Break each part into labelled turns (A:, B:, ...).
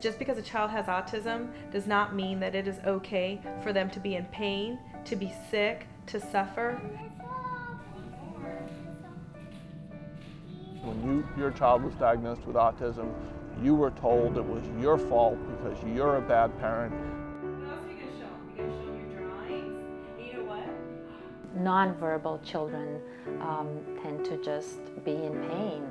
A: Just because a child has autism does not mean that it is okay for them to be in pain, to be sick, to suffer.
B: When your child was diagnosed with autism, you were told it was your fault because you're a bad parent.
A: What else are you going to show them? You're going to show them your drawings? And you know what?
C: Non-verbal children tend to just be in pain.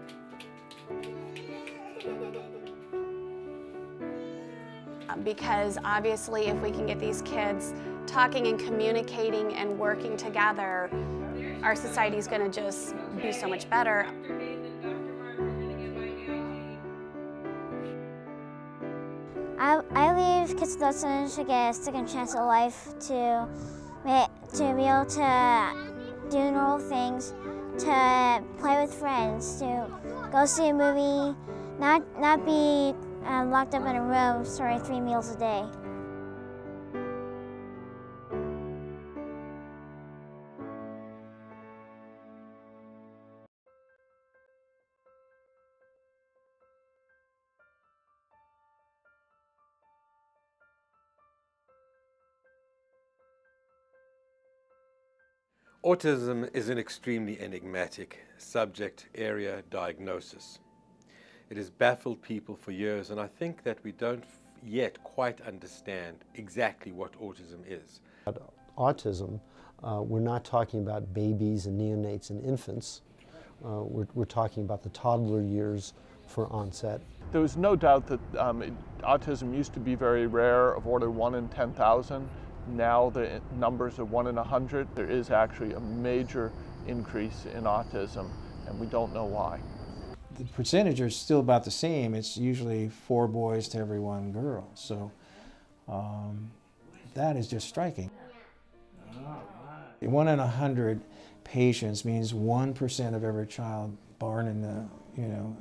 D: Because obviously if we can get these kids talking and communicating and working together, our society is going to just be so much better.
E: I believe kids with autism should get a second chance at life to be able to do normal things, to play with friends, to go see a movie, not be locked up in a room serving 3 meals a day.
F: Autism is an extremely enigmatic subject area diagnosis. It has baffled people for years, and I think that we don't yet quite understand exactly what autism is.
G: Autism, we're not talking about babies and neonates and infants. We're talking about the toddler years for onset.
B: There was no doubt that autism used to be very rare, of order 1 in 10,000. Now the numbers are 1 in 100. There is actually a major increase in autism, and we don't know why.
H: The percentage are still about the same. It's usually 4 boys to every 1 girl. So that is just striking. 1 in 100 patients means 1% of every child born in the,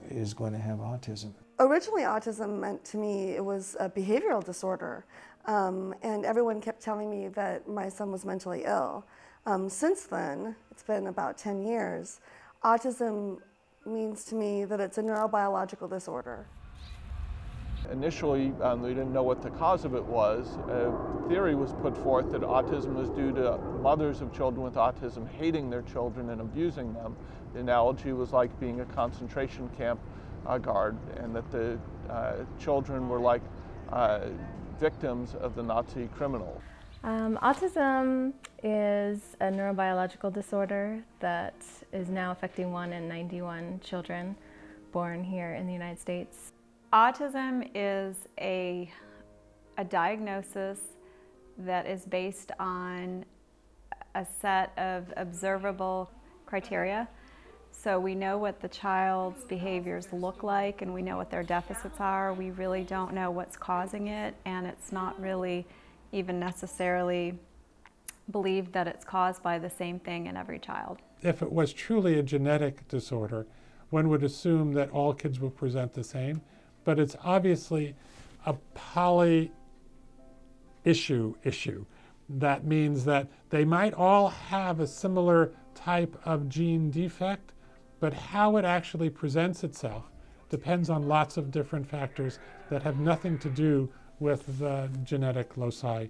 H: is going to have autism.
I: Originally, autism meant to me it was a behavioral disorder, and everyone kept telling me that my son was mentally ill. Since then, it's been about 10 years, autism means to me that it's a neurobiological disorder.
B: Initially, we didn't know what the cause of it was. A theory was put forth that autism was due to mothers of children with autism hating their children and abusing them. The analogy was like being a concentration camp guard, and that the children were like victims of the Nazi criminal.
J: Autism is a neurobiological disorder that is now affecting 1 in 91 children born here in the United States.
K: Autism is a diagnosis that is based on a set of observable criteria. So we know what the child's behaviors look like, and we know what their deficits are. We really don't know what's causing it, and it's not really even necessarily believed that it's caused by the same thing in every child.
L: If it was truly a genetic disorder, one would assume that all kids will present the same, but it's obviously a poly-issue. That means that they might all have a similar type of gene defect, but how it actually presents itself depends on lots of different factors that have nothing to do with the genetic loci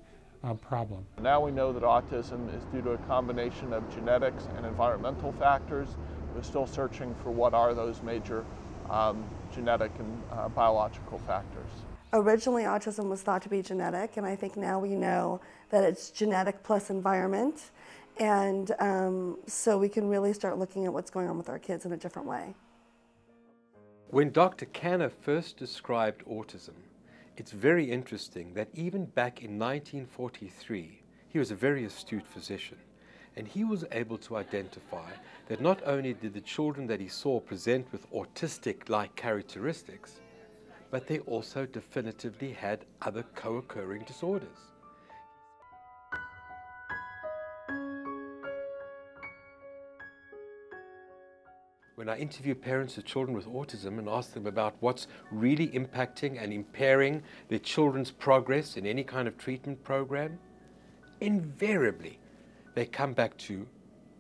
L: problem.
B: Now we know that autism is due to a combination of genetics and environmental factors. We're still searching for what are those major genetic and biological factors.
I: Originally, autism was thought to be genetic, and I think now we know that it's genetic plus environment, and so we can really start looking at what's going on with our kids in a different way.
F: When Dr. Kanner first described autism, it's very interesting that even back in 1943, he was a very astute physician, and he was able to identify that not only did the children that he saw present with autistic-like characteristics, but they also definitively had other co-occurring disorders. When I interview parents of children with autism and ask them about what's really impacting and impairing their children's progress in any kind of treatment program, invariably they come back to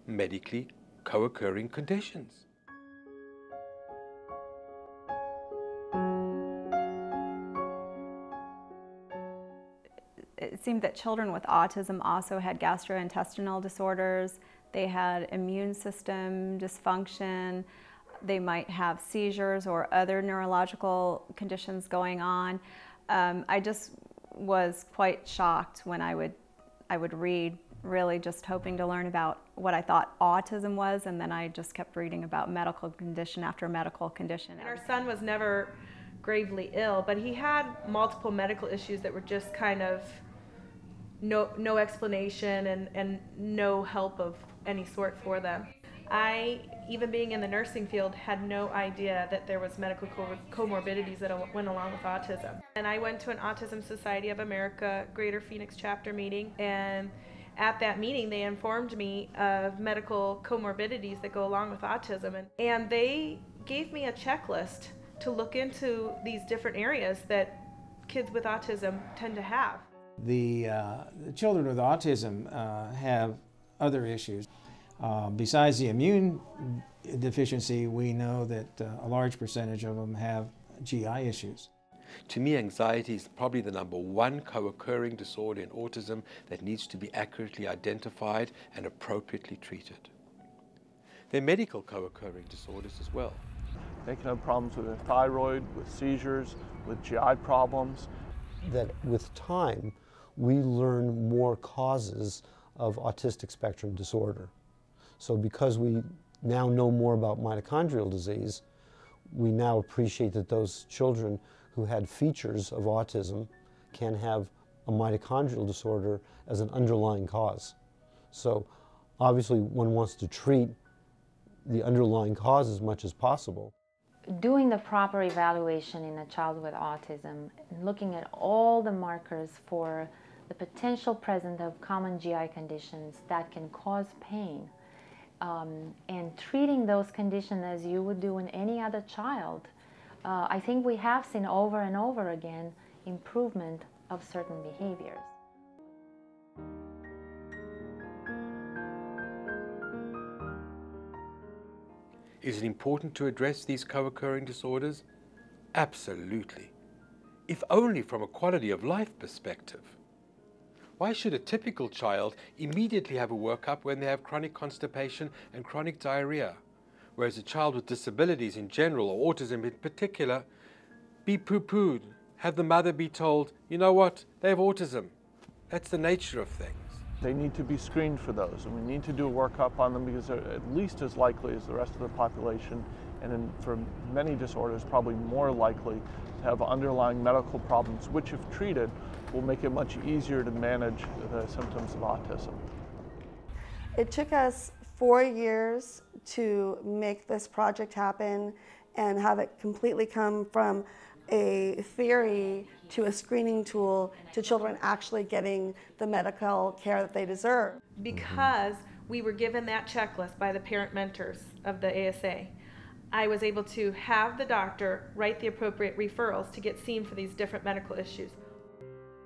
F: medically co-occurring conditions.
K: It seemed that children with autism also had gastrointestinal disorders, they had immune system dysfunction, they might have seizures or other neurological conditions going on. I just was quite shocked when I would read, really just hoping to learn about what I thought autism was, and then I just kept reading about medical condition after medical condition.
A: And our son was never gravely ill, but he had multiple medical issues that were just kind of no explanation and no help of any sort for them. I, even being in the nursing field, had no idea that there was medical comorbidities that went along with autism. And I went to an Autism Society of America Greater Phoenix chapter meeting, and at that meeting they informed me of medical comorbidities that go along with autism, and they gave me a checklist to look into these different areas that kids with autism tend to have.
H: The children with autism have other issues. Besides the immune deficiency, we know that a large percentage of them have GI issues.
F: To me, anxiety is probably the #1 co-occurring disorder in autism that needs to be accurately identified and appropriately treated. There are medical co-occurring disorders as well.
B: They can have problems with their thyroid, with seizures, with GI problems.
G: That with time, we learn more causes of autistic spectrum disorder. So because we now know more about mitochondrial disease, we now appreciate that those children who had features of autism can have a mitochondrial disorder as an underlying cause. So obviously one wants to treat the underlying cause as much as possible.
C: Doing the proper evaluation in a child with autism and looking at all the markers for the potential presence of common GI conditions that can cause pain, and treating those conditions as you would do in any other child, I think we have seen over and over again improvement of certain behaviors.
F: Is it important to address these co-occurring disorders? Absolutely. If only from a quality of life perspective. Why should a typical child immediately have a workup when they have chronic constipation and chronic diarrhea, whereas a child with disabilities in general, or autism in particular, be poo-pooed, have the mother be told, you know what, they have autism. That's the nature of things.
B: They need to be screened for those, and we need to do a workup on them because they're at least as likely as the rest of the population, and for many disorders, probably more likely to have underlying medical problems, which if treated, will make it much easier to manage the symptoms of autism.
I: It took us 4 years to make this project happen and have it completely come from a theory to a screening tool to children actually getting the medical care that they deserve.
A: Because we were given that checklist by the parent mentors of the ASA, I was able to have the doctor write the appropriate referrals to get seen for these different medical issues.